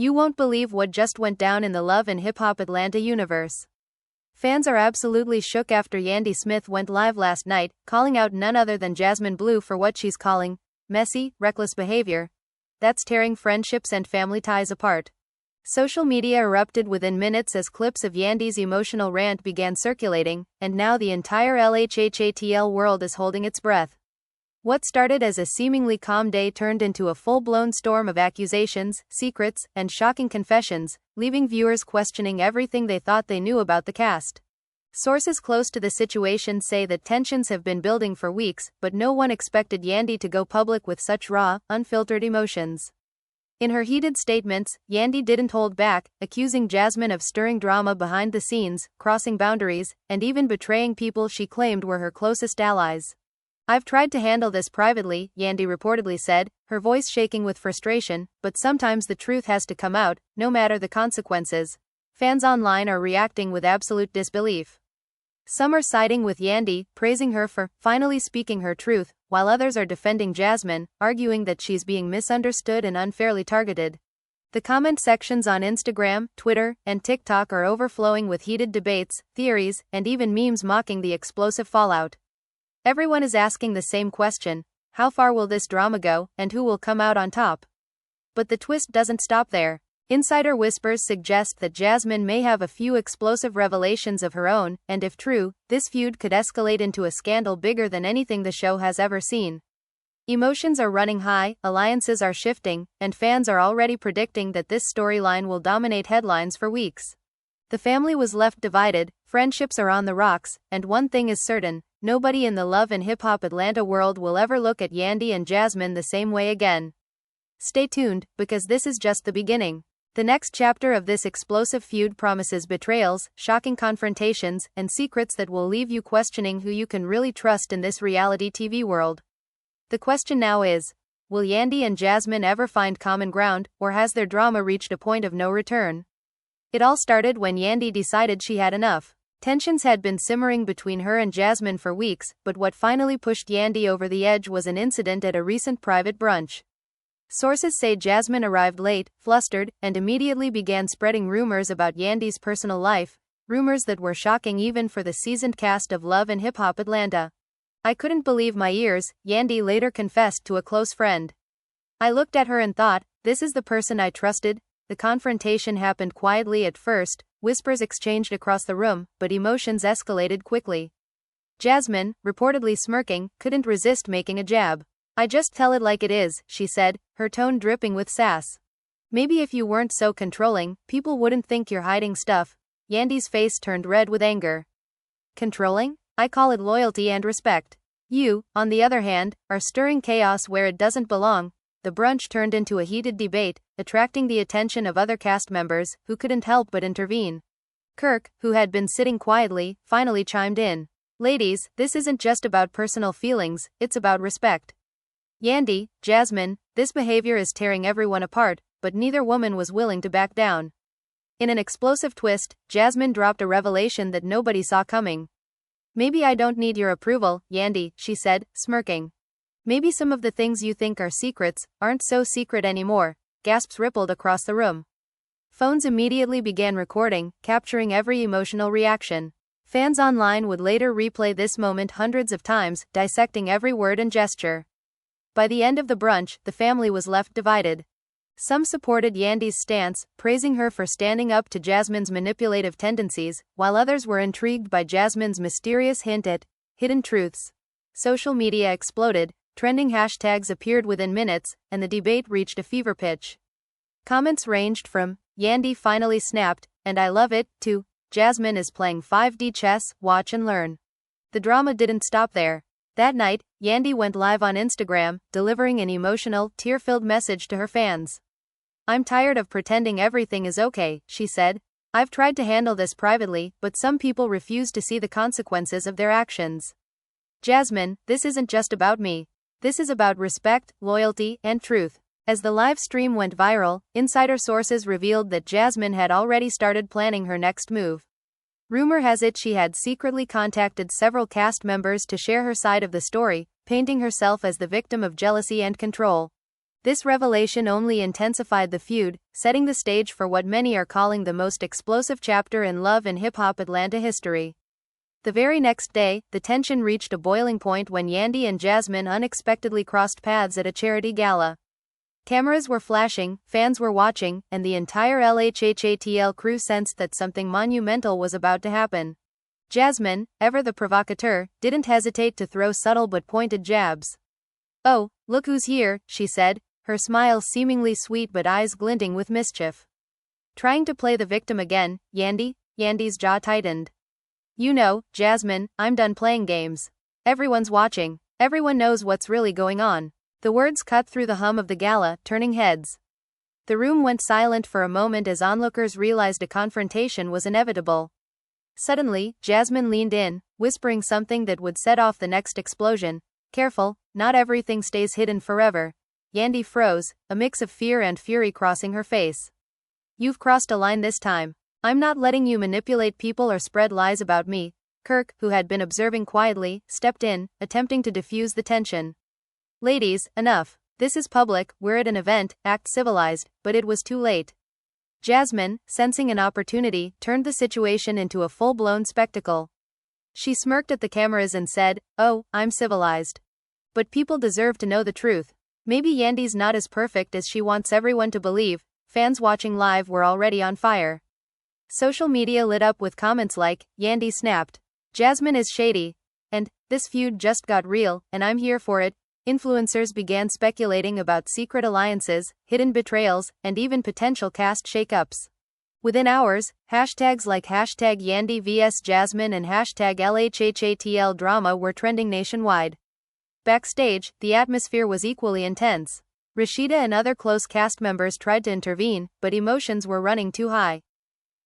You won't believe what just went down in the Love and Hip Hop Atlanta universe. Fans are absolutely shook after Yandy Smith went live last night, calling out none other than Jasmine Blue for what she's calling messy, reckless behavior that's tearing friendships and family ties apart. Social media erupted within minutes as clips of Yandy's emotional rant began circulating, and now the entire LHHATL world is holding its breath. What started as a seemingly calm day turned into a full-blown storm of accusations, secrets, and shocking confessions, leaving viewers questioning everything they thought they knew about the cast. Sources close to the situation say that tensions have been building for weeks, but no one expected Yandy to go public with such raw, unfiltered emotions. In her heated statements, Yandy didn't hold back, accusing Jasmine of stirring drama behind the scenes, crossing boundaries, and even betraying people she claimed were her closest allies. "I've tried to handle this privately," Yandy reportedly said, her voice shaking with frustration, "but sometimes the truth has to come out, no matter the consequences." Fans online are reacting with absolute disbelief. Some are siding with Yandy, praising her for finally speaking her truth, while others are defending Jasmine, arguing that she's being misunderstood and unfairly targeted. The comment sections on Instagram, Twitter, and TikTok are overflowing with heated debates, theories, and even memes mocking the explosive fallout. Everyone is asking the same question: how far will this drama go, and who will come out on top? But the twist doesn't stop there. Insider whispers suggest that Jasmine may have a few explosive revelations of her own, and if true, this feud could escalate into a scandal bigger than anything the show has ever seen. Emotions are running high, alliances are shifting, and fans are already predicting that this storyline will dominate headlines for weeks. The family was left divided, friendships are on the rocks, and one thing is certain: nobody in the Love and Hip Hop Atlanta world will ever look at Yandy and Jasmine the same way again. Stay tuned, because this is just the beginning. The next chapter of this explosive feud promises betrayals, shocking confrontations, and secrets that will leave you questioning who you can really trust in this reality TV world. The question now is, will Yandy and Jasmine ever find common ground, or has their drama reached a point of no return? It all started when Yandy decided she had enough. Tensions had been simmering between her and Jasmine for weeks, but what finally pushed Yandy over the edge was an incident at a recent private brunch. Sources say Jasmine arrived late, flustered, and immediately began spreading rumors about Yandy's personal life, rumors that were shocking even for the seasoned cast of Love and Hip Hop Atlanta. "I couldn't believe my ears," Yandy later confessed to a close friend. "I looked at her and thought, this is the person I trusted." The confrontation happened quietly at first, whispers exchanged across the room, but emotions escalated quickly. Jasmine, reportedly smirking, couldn't resist making a jab. "I just tell it like it is," she said, her tone dripping with sass. "Maybe if you weren't so controlling, people wouldn't think you're hiding stuff." Yandy's face turned red with anger. "Controlling? I call it loyalty and respect. You, on the other hand, are stirring chaos where it doesn't belong." The brunch turned into a heated debate, attracting the attention of other cast members, who couldn't help but intervene. Kirk, who had been sitting quietly, finally chimed in. "Ladies, this isn't just about personal feelings, it's about respect. Yandy, Jasmine, this behavior is tearing everyone apart," but neither woman was willing to back down. In an explosive twist, Jasmine dropped a revelation that nobody saw coming. "Maybe I don't need your approval, Yandy," she said, smirking. "Maybe some of the things you think are secrets aren't so secret anymore." Gasps rippled across the room. Phones immediately began recording, capturing every emotional reaction. Fans online would later replay this moment hundreds of times, dissecting every word and gesture. By the end of the brunch, the family was left divided. Some supported Yandy's stance, praising her for standing up to Jasmine's manipulative tendencies, while others were intrigued by Jasmine's mysterious hint at hidden truths. Social media exploded, trending hashtags appeared within minutes, and the debate reached a fever pitch. Comments ranged from, "Yandy finally snapped," and "I love it," to, "Jasmine is playing 5D chess, watch and learn." The drama didn't stop there. That night, Yandy went live on Instagram, delivering an emotional, tear-filled message to her fans. "I'm tired of pretending everything is okay," she said. "I've tried to handle this privately, but some people refuse to see the consequences of their actions. Jasmine, this isn't just about me. This is about respect, loyalty, and truth." As the live stream went viral, insider sources revealed that Jasmine had already started planning her next move. Rumor has it she had secretly contacted several cast members to share her side of the story, painting herself as the victim of jealousy and control. This revelation only intensified the feud, setting the stage for what many are calling the most explosive chapter in Love and Hip Hop Atlanta history. The very next day, the tension reached a boiling point when Yandy and Jasmine unexpectedly crossed paths at a charity gala. Cameras were flashing, fans were watching, and the entire LHHATL crew sensed that something monumental was about to happen. Jasmine, ever the provocateur, didn't hesitate to throw subtle but pointed jabs. "Oh, look who's here," she said, her smile seemingly sweet but eyes glinting with mischief. Trying to play the victim again, Yandy's jaw tightened. "You know, Jasmine, I'm done playing games. Everyone's watching. Everyone knows what's really going on." The words cut through the hum of the gala, turning heads. The room went silent for a moment as onlookers realized a confrontation was inevitable. Suddenly, Jasmine leaned in, whispering something that would set off the next explosion. "Careful, not everything stays hidden forever." Yandy froze, a mix of fear and fury crossing her face. "You've crossed a line this time. I'm not letting you manipulate people or spread lies about me." Kirk, who had been observing quietly, stepped in, attempting to diffuse the tension. "Ladies, enough. This is public, we're at an event, act civilized," but it was too late. Jasmine, sensing an opportunity, turned the situation into a full-blown spectacle. She smirked at the cameras and said, "Oh, I'm civilized. But people deserve to know the truth. Maybe Yandy's not as perfect as she wants everyone to believe." Fans watching live were already on fire. Social media lit up with comments like, "Yandy snapped. Jasmine is shady." And, "This feud just got real, and I'm here for it." Influencers began speculating about secret alliances, hidden betrayals, and even potential cast shakeups. Within hours, hashtags like #Yandy vs Jasmine and #LHHATL drama were trending nationwide. Backstage, the atmosphere was equally intense. Rashida and other close cast members tried to intervene, but emotions were running too high.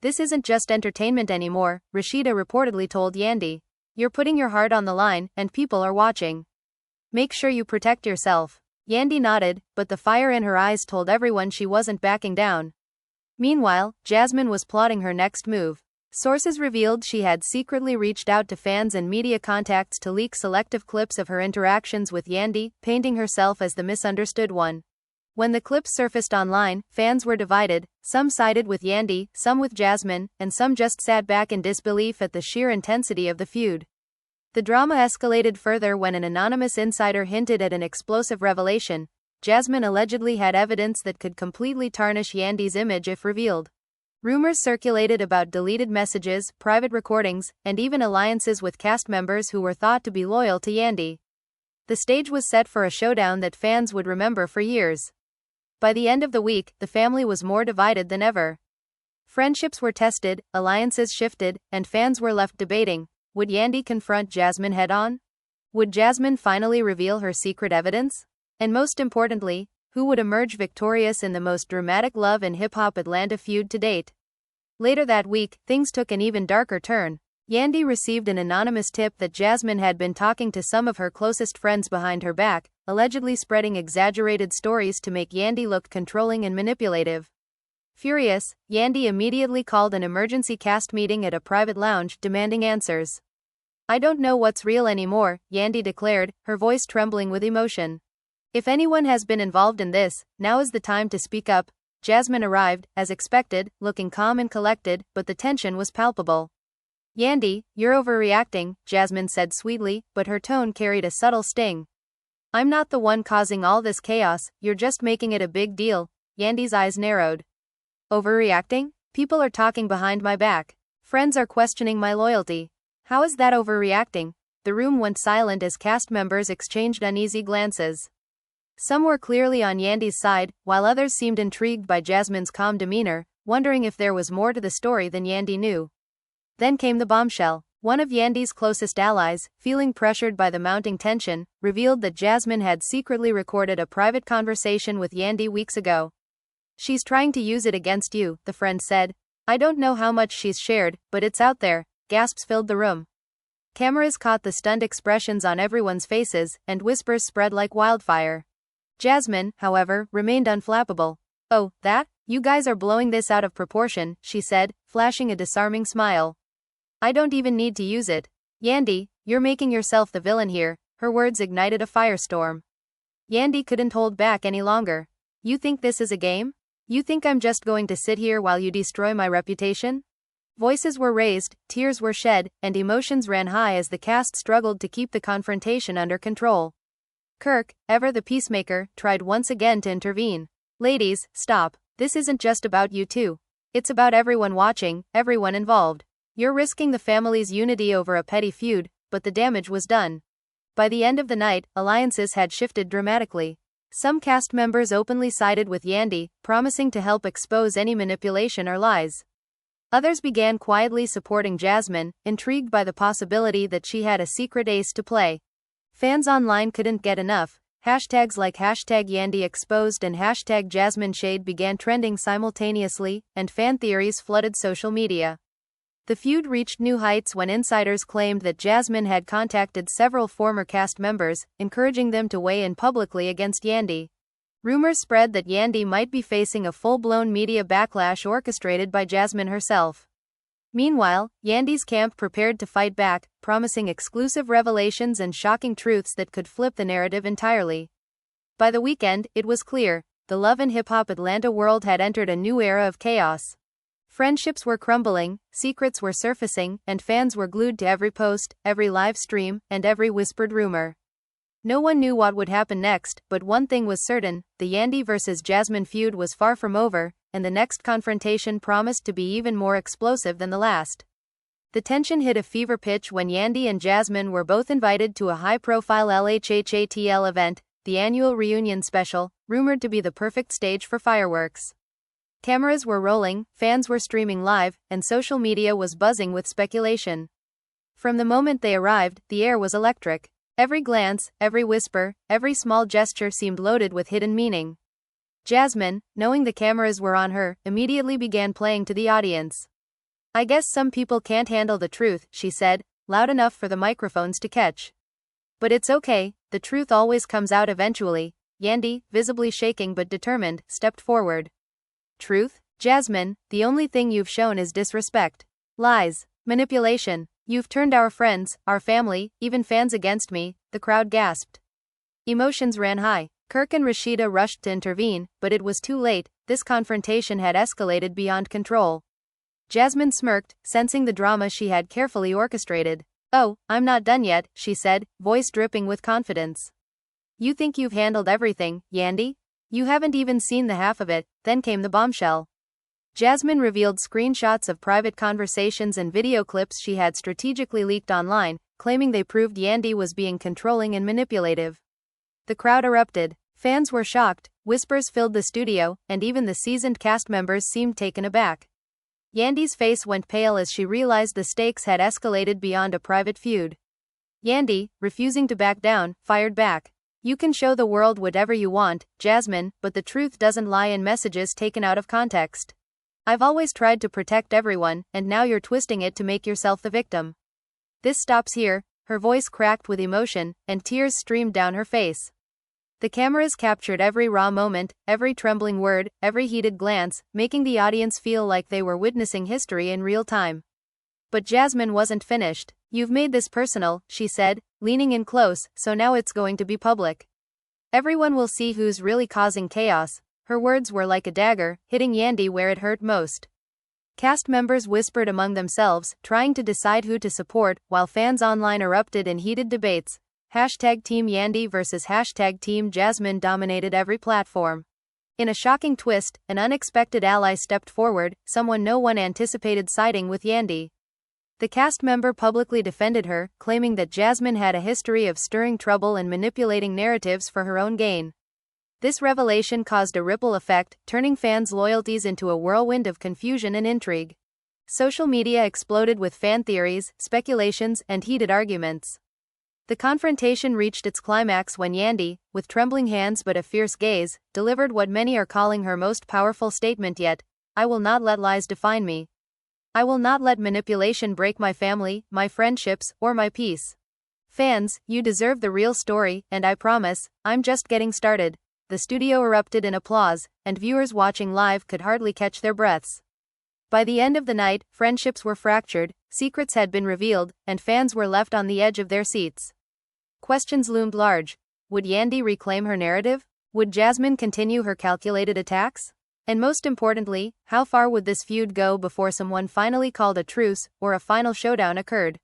"This isn't just entertainment anymore," Rashida reportedly told Yandy. "You're putting your heart on the line, and people are watching. Make sure you protect yourself." Yandy nodded, but the fire in her eyes told everyone she wasn't backing down. Meanwhile, Jasmine was plotting her next move. Sources revealed she had secretly reached out to fans and media contacts to leak selective clips of her interactions with Yandy, painting herself as the misunderstood one. When the clips surfaced online, fans were divided. Some sided with Yandy, some with Jasmine, and some just sat back in disbelief at the sheer intensity of the feud. The drama escalated further when an anonymous insider hinted at an explosive revelation. Jasmine allegedly had evidence that could completely tarnish Yandy's image if revealed. Rumors circulated about deleted messages, private recordings, and even alliances with cast members who were thought to be loyal to Yandy. The stage was set for a showdown that fans would remember for years. By the end of the week, the family was more divided than ever. Friendships were tested, alliances shifted, and fans were left debating. Would Yandy confront Jasmine head-on? Would Jasmine finally reveal her secret evidence? And most importantly, who would emerge victorious in the most dramatic Love and Hip Hop Atlanta feud to date? Later that week, things took an even darker turn. Yandy received an anonymous tip that Jasmine had been talking to some of her closest friends behind her back, allegedly spreading exaggerated stories to make Yandy look controlling and manipulative. Furious, Yandy immediately called an emergency cast meeting at a private lounge, demanding answers. "I don't know what's real anymore," Yandy declared, her voice trembling with emotion. "If anyone has been involved in this, now is the time to speak up." Jasmine arrived, as expected, looking calm and collected, but the tension was palpable. "Yandy, you're overreacting," Jasmine said sweetly, but her tone carried a subtle sting. "I'm not the one causing all this chaos, you're just making it a big deal." Yandy's eyes narrowed. "Overreacting? People are talking behind my back. Friends are questioning my loyalty. How is that overreacting?" The room went silent as cast members exchanged uneasy glances. Some were clearly on Yandy's side, while others seemed intrigued by Jasmine's calm demeanor, wondering if there was more to the story than Yandy knew. Then came the bombshell. One of Yandy's closest allies, feeling pressured by the mounting tension, revealed that Jasmine had secretly recorded a private conversation with Yandy weeks ago. "She's trying to use it against you," the friend said. "I don't know how much she's shared, but it's out there." Gasps filled the room. Cameras caught the stunned expressions on everyone's faces, and whispers spread like wildfire. Jasmine, however, remained unflappable. "Oh, that? You guys are blowing this out of proportion," she said, flashing a disarming smile. "I don't even need to use it. Yandy, you're making yourself the villain here." Her words ignited a firestorm. Yandy couldn't hold back any longer. You think this is a game? You think I'm just going to sit here while you destroy my reputation? Voices were raised, tears were shed, and emotions ran high as the cast struggled to keep the confrontation under control. Kirk, ever the peacemaker, tried once again to intervene. Ladies, stop. This isn't just about you two. It's about everyone watching, everyone involved. You're risking the family's unity over a petty feud, but the damage was done. By the end of the night, alliances had shifted dramatically. Some cast members openly sided with Yandy, promising to help expose any manipulation or lies. Others began quietly supporting Jasmine, intrigued by the possibility that she had a secret ace to play. Fans online couldn't get enough. Hashtags like #YandyExposed and #JasmineShade began trending simultaneously, and fan theories flooded social media. The feud reached new heights when insiders claimed that Jasmine had contacted several former cast members, encouraging them to weigh in publicly against Yandy. Rumors spread that Yandy might be facing a full-blown media backlash orchestrated by Jasmine herself. Meanwhile, Yandy's camp prepared to fight back, promising exclusive revelations and shocking truths that could flip the narrative entirely. By the weekend, it was clear, the Love and Hip Hop Atlanta world had entered a new era of chaos. Friendships were crumbling, secrets were surfacing, and fans were glued to every post, every live stream, and every whispered rumor. No one knew what would happen next, but one thing was certain, the Yandy vs. Jasmine feud was far from over, and the next confrontation promised to be even more explosive than the last. The tension hit a fever pitch when Yandy and Jasmine were both invited to a high-profile LHHATL event, the annual reunion special, rumored to be the perfect stage for fireworks. Cameras were rolling, fans were streaming live, and social media was buzzing with speculation. From the moment they arrived, the air was electric. Every glance, every whisper, every small gesture seemed loaded with hidden meaning. Jasmine, knowing the cameras were on her, immediately began playing to the audience. "I guess some people can't handle the truth," she said, loud enough for the microphones to catch. "But it's okay, the truth always comes out eventually." Yandy, visibly shaking but determined, stepped forward. "Truth? Jasmine, the only thing you've shown is disrespect. Lies. Manipulation. You've turned our friends, our family, even fans against me," the crowd gasped. Emotions ran high. Kirk and Rashida rushed to intervene, but it was too late. This confrontation had escalated beyond control. Jasmine smirked, sensing the drama she had carefully orchestrated. "Oh, I'm not done yet," she said, voice dripping with confidence. "You think you've handled everything, Yandy? You haven't even seen the half of it." Then came the bombshell. Jasmine revealed screenshots of private conversations and video clips she had strategically leaked online, claiming they proved Yandy was being controlling and manipulative. The crowd erupted. Fans were shocked, whispers filled the studio, and even the seasoned cast members seemed taken aback. Yandy's face went pale as she realized the stakes had escalated beyond a private feud. Yandy, refusing to back down, fired back. "You can show the world whatever you want, Jasmine, but the truth doesn't lie in messages taken out of context. I've always tried to protect everyone, and now you're twisting it to make yourself the victim. This stops here." Her voice cracked with emotion, and tears streamed down her face. The cameras captured every raw moment, every trembling word, every heated glance, making the audience feel like they were witnessing history in real time. But Jasmine wasn't finished. "You've made this personal," she said, leaning in close, "so now it's going to be public. Everyone will see who's really causing chaos." Her words were like a dagger, hitting Yandy where it hurt most. Cast members whispered among themselves, trying to decide who to support, while fans online erupted in heated debates. #Team Yandy vs. #Team Jasmine dominated every platform. In a shocking twist, an unexpected ally stepped forward, someone no one anticipated siding with Yandy. The cast member publicly defended her, claiming that Jasmine had a history of stirring trouble and manipulating narratives for her own gain. This revelation caused a ripple effect, turning fans' loyalties into a whirlwind of confusion and intrigue. Social media exploded with fan theories, speculations, and heated arguments. The confrontation reached its climax when Yandy, with trembling hands but a fierce gaze, delivered what many are calling her most powerful statement yet. "I will not let lies define me. I will not let manipulation break my family, my friendships, or my peace. Fans, you deserve the real story, and I promise, I'm just getting started." The studio erupted in applause, and viewers watching live could hardly catch their breaths. By the end of the night, friendships were fractured, secrets had been revealed, and fans were left on the edge of their seats. Questions loomed large. Would Yandy reclaim her narrative? Would Jasmine continue her calculated attacks? And most importantly, how far would this feud go before someone finally called a truce, or a final showdown occurred?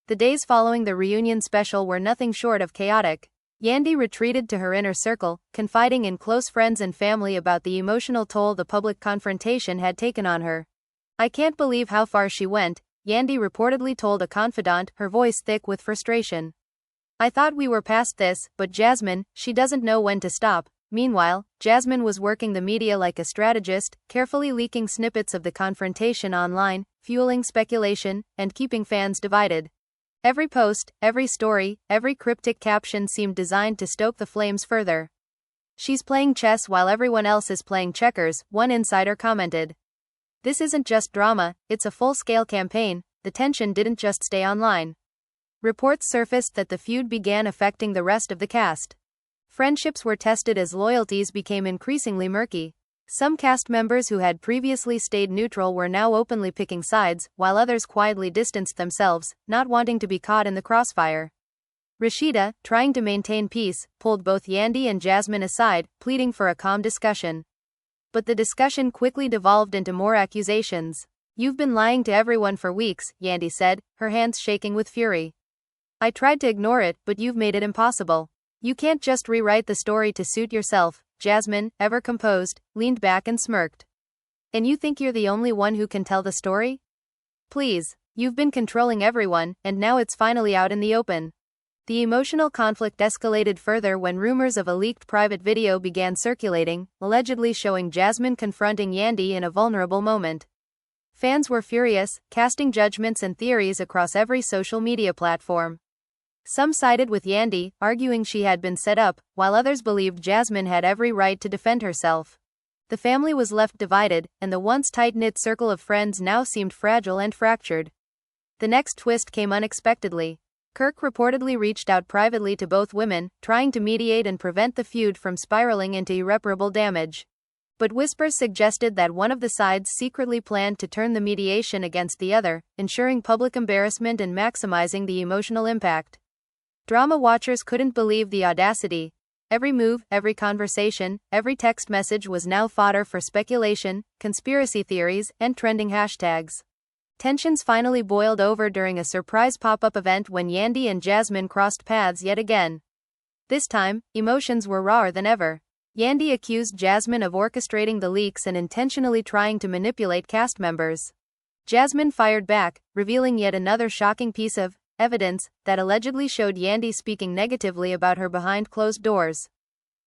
The days following the reunion special were nothing short of chaotic. Yandy retreated to her inner circle, confiding in close friends and family about the emotional toll the public confrontation had taken on her. "I can't believe how far she went," Yandy reportedly told a confidant, her voice thick with frustration. "I thought we were past this, but Jasmine, she doesn't know when to stop." Meanwhile, Jasmine was working the media like a strategist, carefully leaking snippets of the confrontation online, fueling speculation, and keeping fans divided. Every post, every story, every cryptic caption seemed designed to stoke the flames further. "She's playing chess while everyone else is playing checkers," one insider commented. "This isn't just drama, it's a full-scale campaign." The tension didn't just stay online. Reports surfaced that the feud began affecting the rest of the cast. Friendships were tested as loyalties became increasingly murky. Some cast members who had previously stayed neutral were now openly picking sides, while others quietly distanced themselves, not wanting to be caught in the crossfire. Rashida, trying to maintain peace, pulled both Yandy and Jasmine aside, pleading for a calm discussion. But the discussion quickly devolved into more accusations. "You've been lying to everyone for weeks," Yandy said, her hands shaking with fury. "I tried to ignore it, but you've made it impossible. You can't just rewrite the story to suit yourself." Jasmine, ever composed, leaned back and smirked. "And you think you're the only one who can tell the story? Please, you've been controlling everyone, and now it's finally out in the open." The emotional conflict escalated further when rumors of a leaked private video began circulating, allegedly showing Jasmine confronting Yandy in a vulnerable moment. Fans were furious, casting judgments and theories across every social media platform. Some sided with Yandy, arguing she had been set up, while others believed Jasmine had every right to defend herself. The family was left divided, and the once tight-knit circle of friends now seemed fragile and fractured. The next twist came unexpectedly. Kirk reportedly reached out privately to both women, trying to mediate and prevent the feud from spiraling into irreparable damage. But whispers suggested that one of the sides secretly planned to turn the mediation against the other, ensuring public embarrassment and maximizing the emotional impact. Drama watchers couldn't believe the audacity. Every move, every conversation, every text message was now fodder for speculation, conspiracy theories, and trending hashtags. Tensions finally boiled over during a surprise pop-up event when Yandy and Jasmine crossed paths yet again. This time, emotions were rawer than ever. Yandy accused Jasmine of orchestrating the leaks and intentionally trying to manipulate cast members. Jasmine fired back, revealing yet another shocking piece of evidence that allegedly showed Yandy speaking negatively about her behind closed doors.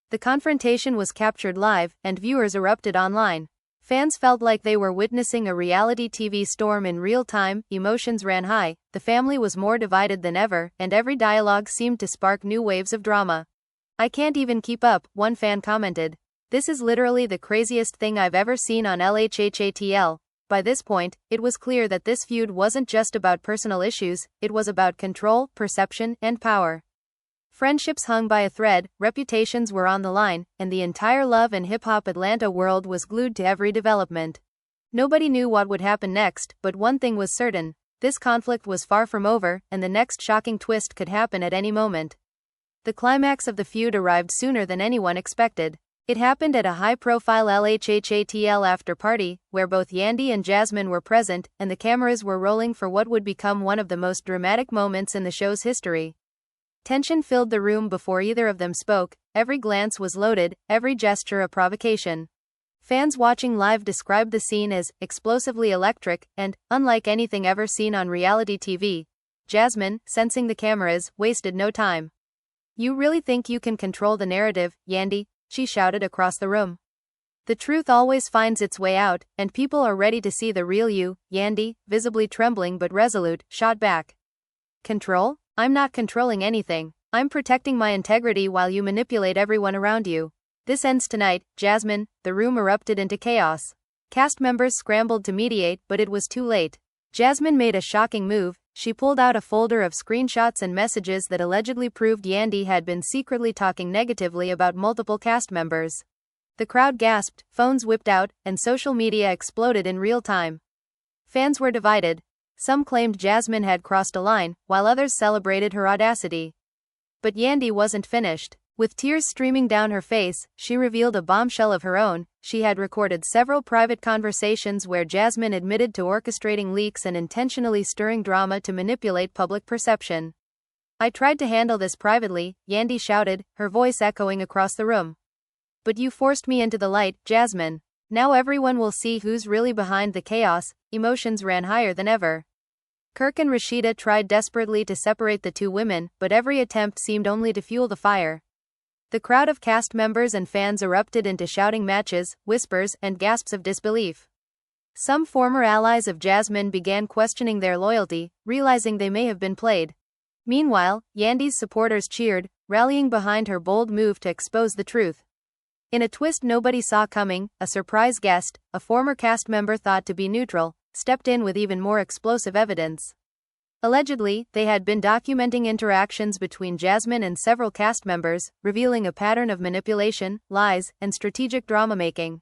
The confrontation was captured live, and viewers erupted online. Fans felt like they were witnessing a reality TV storm in real time, emotions ran high, the family was more divided than ever, and every dialogue seemed to spark new waves of drama. "I can't even keep up," one fan commented. "This is literally the craziest thing I've ever seen on LHHATL." By this point, it was clear that this feud wasn't just about personal issues, it was about control, perception, and power. Friendships hung by a thread, reputations were on the line, and the entire love and hip-hop Atlanta world was glued to every development. Nobody knew what would happen next, but one thing was certain. This conflict was far from over, and the next shocking twist could happen at any moment. The climax of the feud arrived sooner than anyone expected. It happened at a high-profile LHHATL after-party, where both Yandy and Jasmine were present, and the cameras were rolling for what would become one of the most dramatic moments in the show's history. Tension filled the room before either of them spoke, every glance was loaded, every gesture a provocation. Fans watching live described the scene as explosively electric and unlike anything ever seen on reality TV. Jasmine, sensing the cameras, wasted no time. "You really think you can control the narrative, Yandy?" she shouted across the room. "The truth always finds its way out, and people are ready to see the real you," Yandy, visibly trembling but resolute, shot back. "Control? I'm not controlling anything. I'm protecting my integrity while you manipulate everyone around you. This ends tonight, Jasmine." The room erupted into chaos. Cast members scrambled to mediate, but it was too late. Jasmine made a shocking move. She pulled out a folder of screenshots and messages that allegedly proved Yandy had been secretly talking negatively about multiple cast members. The crowd gasped, phones whipped out, and social media exploded in real time. Fans were divided. Some claimed Jasmine had crossed a line, while others celebrated her audacity. But Yandy wasn't finished. With tears streaming down her face, she revealed a bombshell of her own. She had recorded several private conversations where Jasmine admitted to orchestrating leaks and intentionally stirring drama to manipulate public perception. "I tried to handle this privately," Yandy shouted, her voice echoing across the room. "But you forced me into the light, Jasmine. Now everyone will see who's really behind the chaos." Emotions ran higher than ever. Kirk and Rashida tried desperately to separate the two women, but every attempt seemed only to fuel the fire. The crowd of cast members and fans erupted into shouting matches, whispers, and gasps of disbelief. Some former allies of Jasmine began questioning their loyalty, realizing they may have been played. Meanwhile, Yandy's supporters cheered, rallying behind her bold move to expose the truth. In a twist nobody saw coming, a surprise guest, a former cast member thought to be neutral, stepped in with even more explosive evidence. Allegedly, they had been documenting interactions between Jasmine and several cast members, revealing a pattern of manipulation, lies, and strategic drama-making.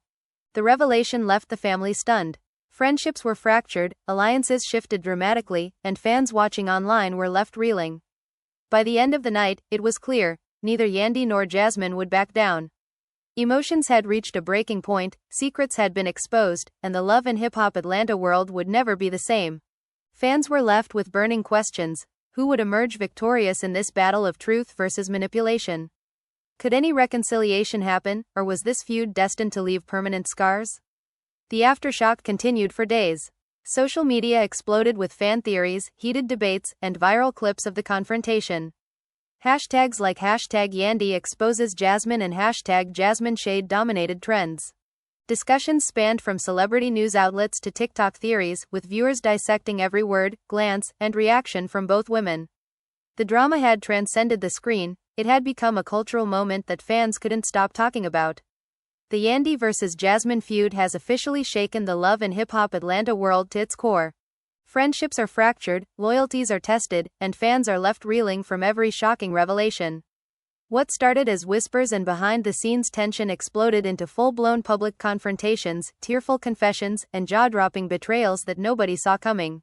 The revelation left the family stunned. Friendships were fractured, alliances shifted dramatically, and fans watching online were left reeling. By the end of the night, it was clear, neither Yandy nor Jasmine would back down. Emotions had reached a breaking point, secrets had been exposed, and the Love and Hip Hop Atlanta world would never be the same. Fans were left with burning questions. Who would emerge victorious in this battle of truth versus manipulation? Could any reconciliation happen, or was this feud destined to leave permanent scars? The aftershock continued for days. Social media exploded with fan theories, heated debates, and viral clips of the confrontation. Hashtags like #Yandy exposes Jasmine and #Jasmine Shade dominated trends. Discussions spanned from celebrity news outlets to TikTok theories, with viewers dissecting every word, glance, and reaction from both women. The drama had transcended the screen, it had become a cultural moment that fans couldn't stop talking about. The Yandy vs. Jasmine feud has officially shaken the Love and Hip Hop Atlanta world to its core. Friendships are fractured, loyalties are tested, and fans are left reeling from every shocking revelation. What started as whispers and behind-the-scenes tension exploded into full-blown public confrontations, tearful confessions, and jaw-dropping betrayals that nobody saw coming.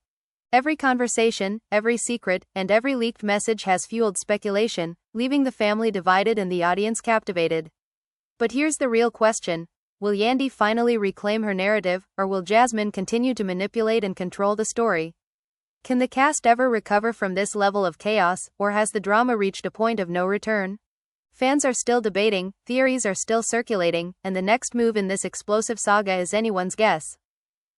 Every conversation, every secret, and every leaked message has fueled speculation, leaving the family divided and the audience captivated. But here's the real question. Will Yandy finally reclaim her narrative, or will Jasmine continue to manipulate and control the story? Can the cast ever recover from this level of chaos, or has the drama reached a point of no return? Fans are still debating, theories are still circulating, and the next move in this explosive saga is anyone's guess.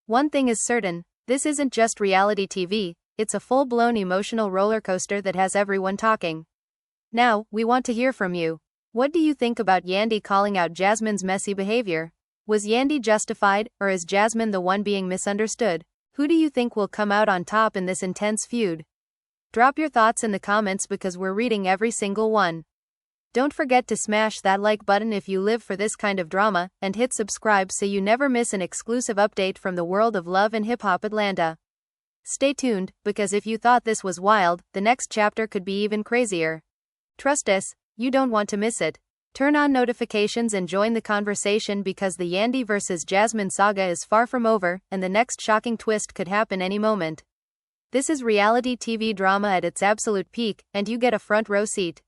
One thing is certain, this isn't just reality TV, it's a full-blown emotional roller coaster that has everyone talking. Now, we want to hear from you. What do you think about Yandy calling out Jasmine's messy behavior? Was Yandy justified, or is Jasmine the one being misunderstood? Who do you think will come out on top in this intense feud? Drop your thoughts in the comments because we're reading every single one. Don't forget to smash that like button if you live for this kind of drama, and hit subscribe so you never miss an exclusive update from the world of Love and Hip Hop Atlanta. Stay tuned, because if you thought this was wild, the next chapter could be even crazier. Trust us, you don't want to miss it. Turn on notifications and join the conversation because the Yandy vs. Jasmine saga is far from over, and the next shocking twist could happen any moment. This is reality TV drama at its absolute peak, and you get a front row seat.